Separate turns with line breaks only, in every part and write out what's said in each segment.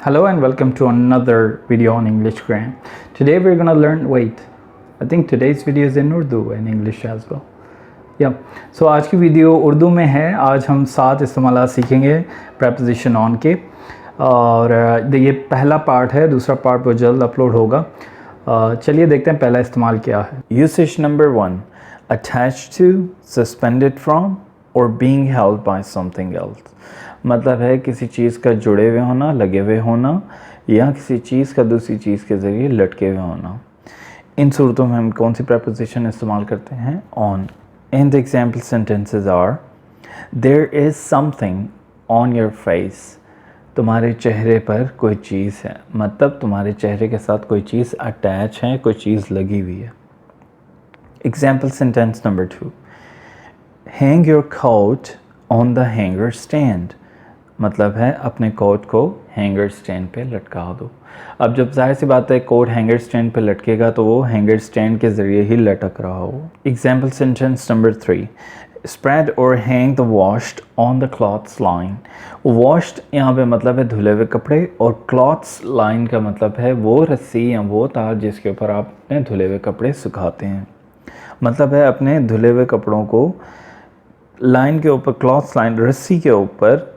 Hello and welcome to another video on English grammar. Today we're gonna learn, I think today's video is in Urdu and English as well. Yeah, so आज की video Urdu में है. आज हम 7 इस्तेमाल सीखेंगे preposition on के, और ये पहला पार्ट है, दूसरा पार्ट बहुत जल्द अपलोड होगा. चलिए देखते हैं पहला इस्तेमाल क्या है.
Usage number 1. Attached to, suspended from or being held by something else. मतलब है किसी चीज़ का जुड़े हुए होना, लगे हुए होना, या किसी चीज़ का दूसरी चीज़ के ज़रिए लटके हुए होना. इन सूरतों में हम कौन सी preposition इस्तेमाल करते हैं? On. And the example sentences are: There is something on your face. तुम्हारे चेहरे पर कोई चीज़ है, मतलब तुम्हारे चेहरे के साथ कोई चीज़ अटैच है, कोई चीज़ लगी हुई है. Example sentence number 2. Hang your coat on the hanger stand. मतलब है अपने कोट को हैंगर स्टैंड पे लटका दो. अब जब जाहिर सी बात है कोट हैंगर स्टैंड पे लटकेगा तो वो हैंगर स्टैंड के ज़रिए ही लटक रहा हो. Example sentence number 3. स्प्रेड और hang the washed on the clothes line. Washed यहाँ पे मतलब है धुले हुए कपड़े, और क्लॉथ्स लाइन का मतलब है वो रस्सी या वो तार जिसके ऊपर आप अपने धुले हुए कपड़े सुखाते हैं. मतलब है अपने धुले हुए कपड़ों को लाइन के ऊपर, क्लॉथ्स लाइन रस्सी के ऊपर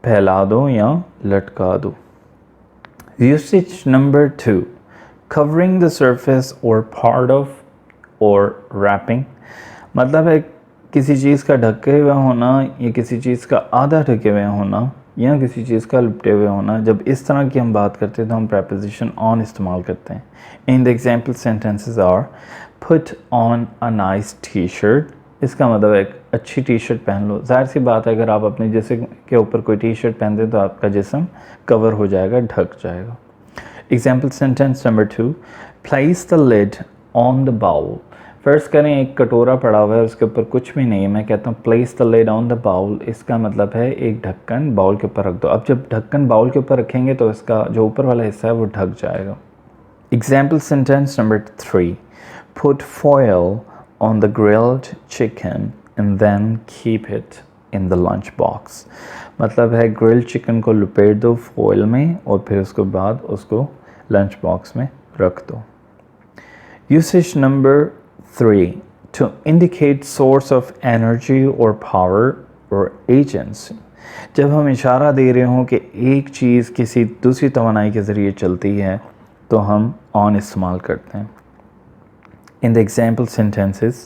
फैला दो या लटका दो. Usage number 2. Covering the surface और पार्ट ऑफ और रैपिंग. मतलब है किसी चीज़ का ढके हुआ होना, या किसी चीज़ का आधा ढके हुए होना, या किसी चीज़ का लिपटे हुए होना. जब इस तरह की हम बात करते हैं तो हम preposition on इस्तेमाल करते हैं. In the example sentences are: put on a nice T shirt. इसका मतलब एक अच्छी टी शर्ट पहन लो. जाहिर सी बात है अगर आप अपने जिस्म के ऊपर कोई टी शर्ट पहनते हैं तो आपका जिस्म कवर हो जाएगा, ढक जाएगा. Example sentence number 2. Place the lid on the bowl. फ़र्ज़ करें एक कटोरा पड़ा हुआ है, उसके ऊपर कुछ भी नहीं है, मैं कहता हूँ place the lid on the bowl. इसका मतलब है एक ढक्कन बाउल के ऊपर रख दो. अब जब ढक्कन बाउल के ऊपर रखेंगे तो इसका जो ऊपर वाला हिस्सा है वो ढक जाएगा. Example sentence number 3. Put foil on the grilled chicken and then keep it in the lunch box. मतलब है ग्रिल्ड चिकन को लपेट दो फॉयल में और फिर उसके बाद उसको लंच बॉक्स में रख दो. Usage number 3. to indicate source of energy or power or agency. जब हम इशारा दे रहे हों कि एक चीज़ किसी दूसरी तवानाई के ज़रिए चलती है तो हम on इस्तेमाल करते हैं. In the example sentences,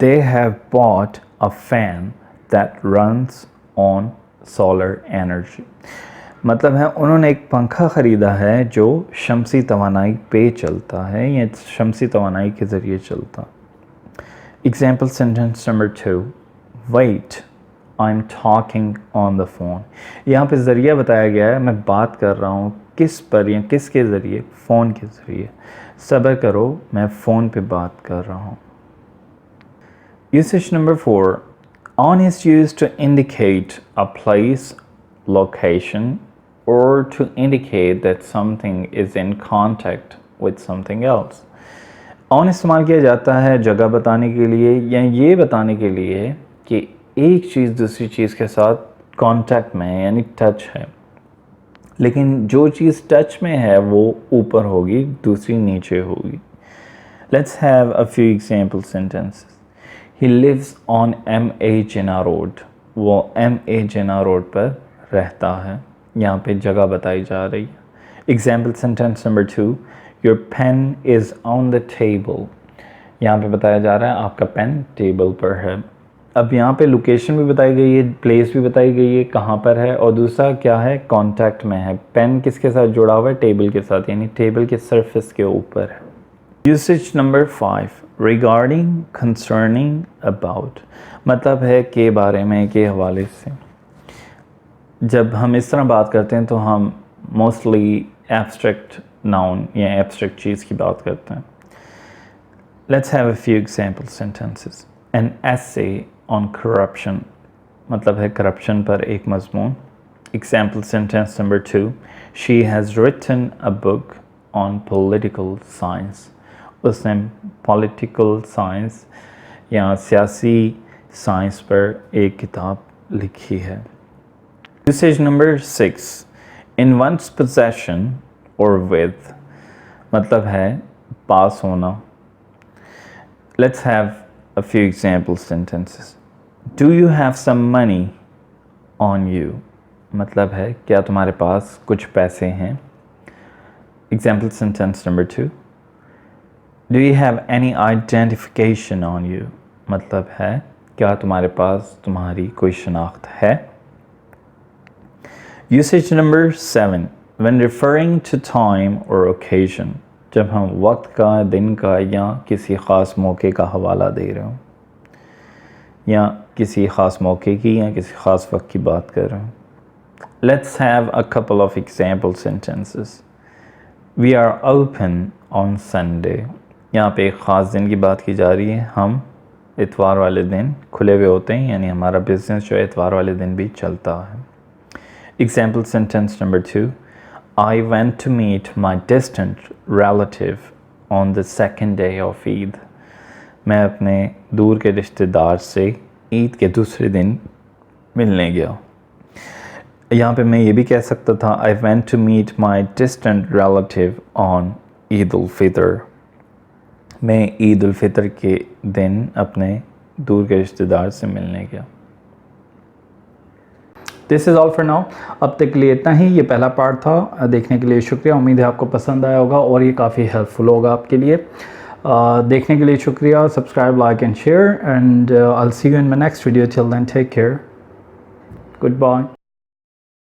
they have bought a fan that runs on solar energy. मतलब है उन्होंने एक पंखा ख़रीदा है जो शमसी तवानाई पे चलता है या शमसी तवानाई के ज़रिए चलता. Example sentence number 2. Wait, I'm talking on the phone. यहाँ पे ज़रिया बताया गया है, मैं बात कर रहा हूँ किस पर या किसके ज़रिए? फ़ोन के ज़रिए. सब्र करो, मैं फ़ोन पे बात कर रहा हूँ. Usage number 4. On is used to indicate a place, location, or to indicate that something is in contact with something else. On इस्तेमाल किया जाता है जगह बताने के लिए या ये बताने के लिए कि एक चीज़ दूसरी चीज़ के साथ कांटेक्ट में है, यानी टच है. लेकिन जो चीज़ टच में है वो ऊपर होगी, दूसरी नीचे होगी. Let's have a few example sentences. He lives on MA Jinnah road. वो MA जिना रोड पर रहता है. यहाँ पे जगह बताई जा रही है. Example sentence number 2. Your pen is on the table. यहाँ पे बताया जा रहा है आपका पेन टेबल पर है. अब यहाँ पे लोकेशन भी बताई गई है, प्लेस भी बताई गई है कहाँ पर है, और दूसरा क्या है, कांटेक्ट में है. पेन किसके साथ जुड़ा हुआ है? टेबल के साथ, यानी टेबल के सरफेस के ऊपर है. Usage number 5. Regarding, concerning, about. मतलब है के बारे में, के हवाले से. जब हम इस तरह बात करते हैं तो हम मोस्टली एब्स्ट्रैक्ट नाउन या एब्स्ट्रैक्ट चीज़ की बात करते हैं. Let's have a few example sentences. An essay on corruption. मतलब है करप्शन पर एक मजमून. Example sentence number 2. She has written a book on political science. उसने political science या सियासी साइंस पर एक किताब लिखी है. Usage number 6. इन वंस possession और with मतलब है पास होना. Let's have a few example sentences. Do you have some money on you? मतलब है क्या तुम्हारे पास कुछ पैसे हैं. Example sentence number 2. Do you have any identification on you? मतलब है क्या तुम्हारे पास तुम्हारी कोई शनाख्त है. Usage number 7. When referring to time or occasion, जब हम वक्त का, दिन का या किसी ख़ास मौके का हवाला दे रहे हों या किसी ख़ास मौके की या किसी ख़ास वक्त की बात कर रहे हों. Let's have a couple of example sentences. We are open on Sunday. यहाँ पे एक ख़ास दिन की बात की जा रही है. हम इतवार वाले दिन खुले हुए होते हैं, यानी हमारा बिज़नेस जो है इतवार वाले दिन भी चलता है. Example sentence number 2. I went to meet my distant relative on the second day of Eid. मैं अपने दूर के रिश्तेदार से ईद के दूसरे दिन मिलने गया. यहाँ पे मैं ये भी कह सकता था I went to meet my distant relative on Eid al-Fitr. मैं ईद उल फितर के दिन अपने दूर के रिश्तेदार से मिलने गया.
This is all for now. अब तक के लिए इतना ही. ये पहला पार्ट था. देखने के लिए शुक्रिया. उम्मीद है आपको पसंद आया होगा और ये काफ़ी हेल्पफुल होगा आपके लिए. देखने के लिए शुक्रिया. Subscribe, like and share, and I will see you in my next video. Till then take care. Good bye.